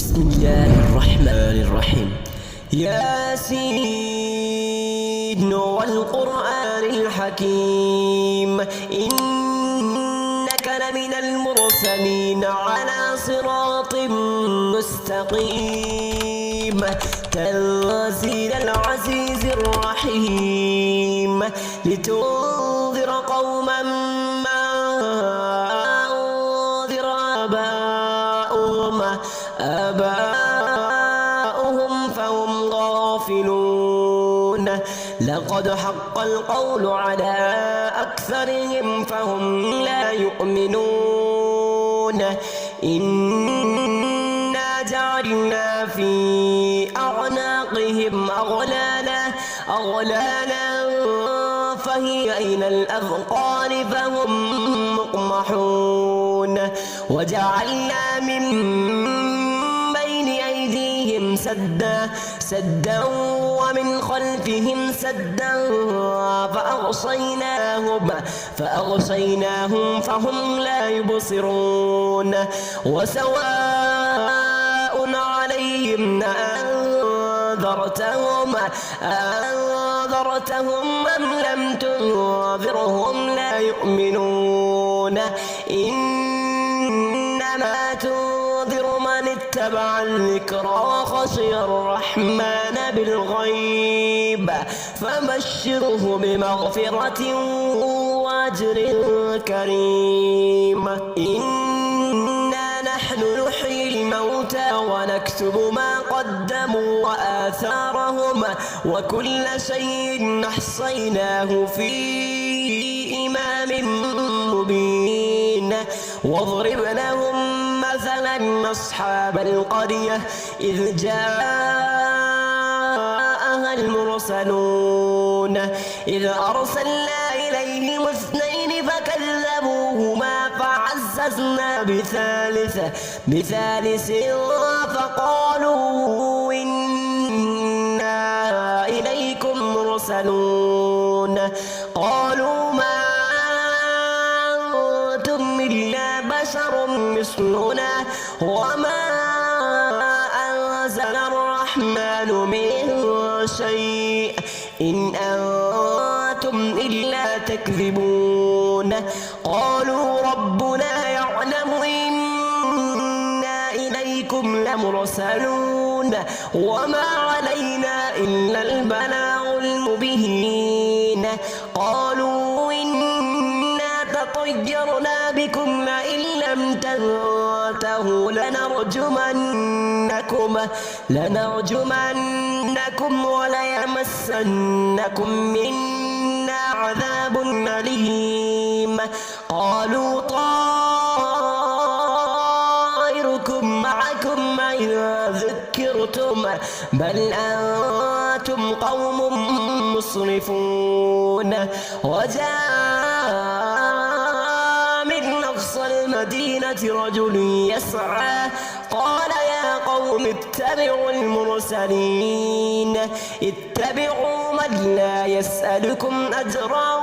بسم الله الرحمن الرحيم. ياسين والقرآن الحكيم إنك لمن المرسلين على صراط مستقيم تنزيل العزيز الرحيم لتنذر قوما ما أنذر آباؤهم فهم غافلون. لقد حق القول على أكثرهم فهم لا يؤمنون. إنا جعلنا في أعناقهم أغلالا فهي إلى الأذقان فهم مقمحون. وجعلنا من بين أيديهم سدا ومن خلفهم سدا فأغشيناهم فهم لا يبصرون. وسواء عليهم أنذرتهم أم لم تنذرهم لا يؤمنون. إنما تنذر من اتبع الذكر وخشي الرحمن بالغيب فبشره بمغفرة وأجر كريم. إنا نحن نحيي الموتى ونكتب ما قدموا وآثارهم وكل شيء أحصيناه في إمام مبين. واضرب لهم مثلا أصحاب القرية إذ جاءها المرسلون إذ أرسلنا إليهم اثنين فكذبوهما فعززنا بثالث فقالوا إنا إليكم مرسلون. قالوا ما أنتم إلا بشر مثلنا وما أنزل الرحمن من شيء إن أنتم إلا تكذبون. قالوا ربنا يعلم إنا إليكم لمرسلون وما علينا إلا البلاغ المبين. قالوا إنا تطيرنا بكم لئن لم تنتهوا لنرجمنكم وليمسنكم منا عذاب أليم. قالوا طائركم معكم إذا ذكرتم بل أنتم قوم مسرفون. وجاء من أقصى المدينة رجل يسعى قال يا قوم اتبعوا المرسلين اتبعوا من لا يسألكم أجرا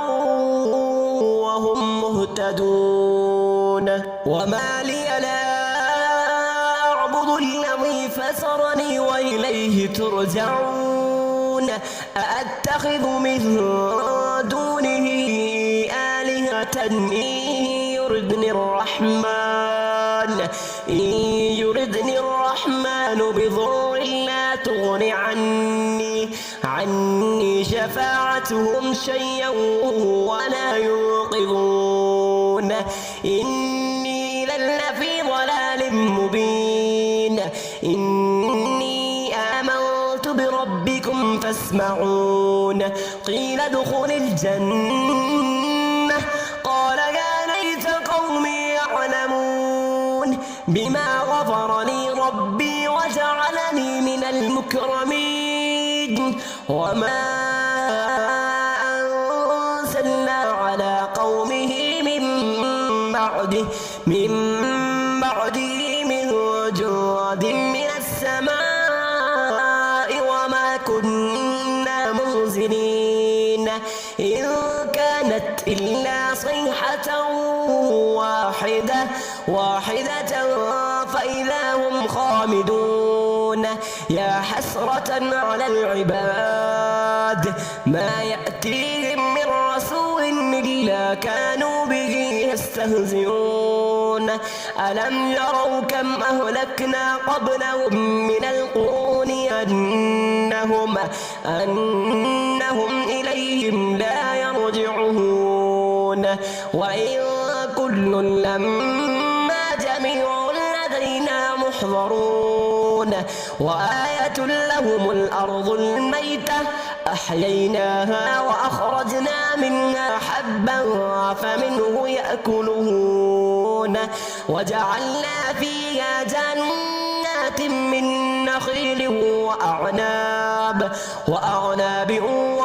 وهم مهتدون. وما لي لا أعبد الذي فسرني وإليه ترجعون. أأتخذ من دونه آلهة إن يردني الرحمن بضر لا تغن عني شفاعتهم شيئا ولا ينقذون. إني إذا لفي ضلال مبين. إني آمنت بربكم فاسمعون. قيل ادخل الجنة قال يا ليت قومي يعلمون بما غفر لي ربي وجعلني من المكرمين. وما أنزلنا على قومه من بعده من جود من السماء وما كنا منزلين إن كانت إلا صيحة واحدة فإذا هم خامدون. يا حسرة على العباد ما يأتيهم من رسول إلا كانوا به يستهزئون ألم يروا كم أهلكنا قبلهم من القرون أنهم إليهم لا يرجعون وإن كل لما جميع لدينا محضرون وآية لهم الأرض الميتة أحييناها وأخرجنا منها حبا فمنه يأكلون وجعلنا فيها جنات من نخيل وأعناب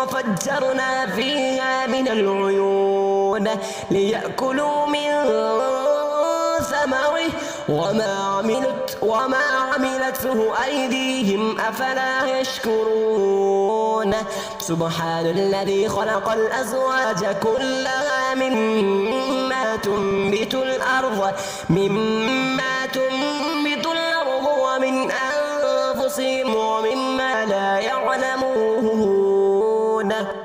وفجرنا فيها من العيون ليأكلوا من ثمره وما عملته أيديهم أفلا يشكرون سبحان الذي خلق الأزواج كلها مما تنبت الأرض ومن أنفسهم ومما لا يعلمون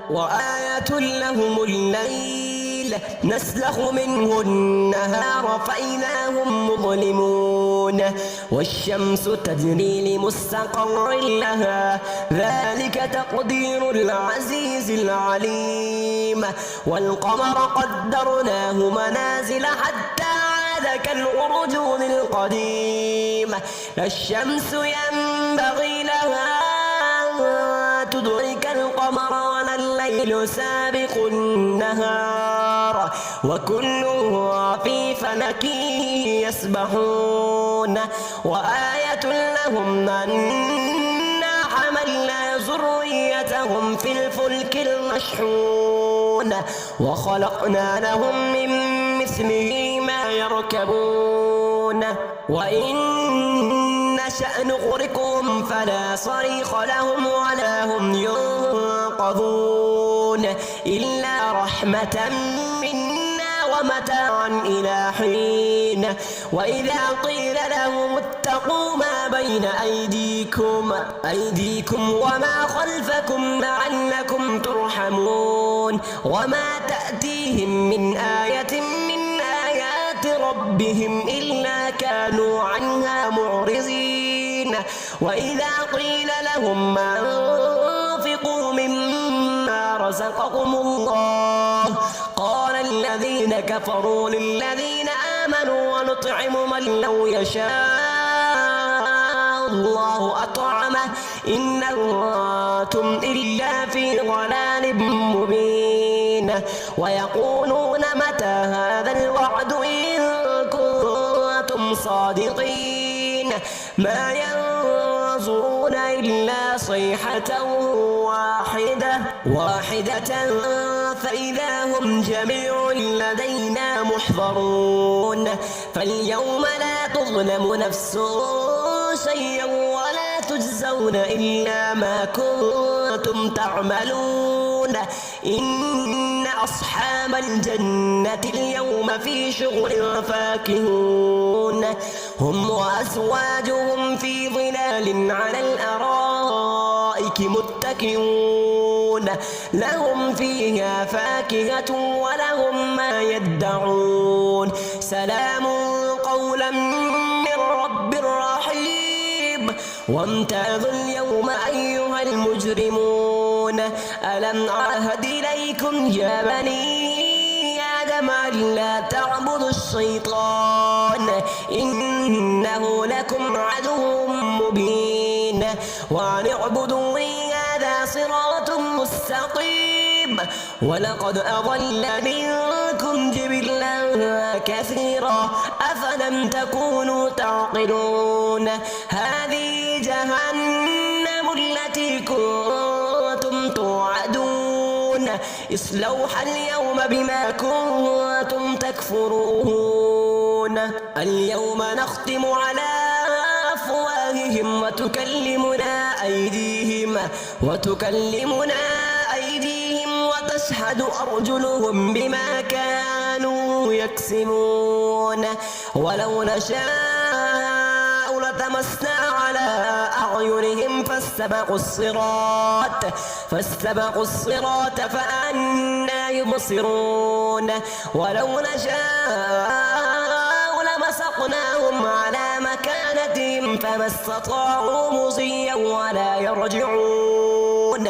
وآية لهم الليل نسلخ منه النهار فإذا هم مظلمون والشمس تجري لمستقر لها ذلك تقدير العزيز العليم والقمر قدرناه منازل حتى عاد كالأرجون القديم لا الشمس ينبغي لها تدرك القمر ولا الليل سابق النهار وكل في فلك يسبحون وآية لهم أنا حملنا ذريتهم في الفلك المشحون وخلقنا لهم من مثله ما يركبون وإن نشأ نغرقهم فلا صريخ لهم ولا هم ينقذون إلا رحمة منا ومتاعا إلى حين وإذا قيل لهم اتقوا ما بين أيديكم وما خلفكم لعلكم ترحمون وما تأتيهم من آية من آيات ربهم إلا كانوا عنها معرضين وإذا قيل لهم ما أنفقوا مما رزقكم الله قال الذين كفروا للذين آمنوا ونطعم من لو يشاء الله أطعمه إن أنتم إلا في ضلال مبين ويقولون متى هذا الوعد إن كنتم صادقين ما ينظرون إلا صيحة واحدة فإذا هم جميع لدينا محضرون فاليوم لا تظلم نفس شيئا ولا تجزون إلا ما كنتم تعملون إن أصحاب الجنة اليوم في شغل فاكهون هم وأزواجهم في ظلال على الأرائك متكئون لهم فيها فاكهة ولهم ما يدعون سلام قولا من رب رحيم وامتازوا اليوم أيها المجرمون ألم أعهد إليكم يا بني آدم ألا تعبدوا الشيطان إنه لكم عدو مبين وأن اعبدوني هذا صراط مستقيم ولقد أضل منكم جبلا كثيرا أفلم تكونوا تعقلون هذه جهنم التي كنتم توعدون اصلوها اليوم بما كنتم تكفرون اليوم نختم على أفواههم وتكلمنا أيديهم وتشهد أرجلهم بما كانوا يكسبون ولو نشاء لتمسنا على أعينهم فاستبقوا الصراط فأنى يبصرون ولو نشاء لمسقناهم على مكانتهم فما استطاعوا مضيا ولا يرجعون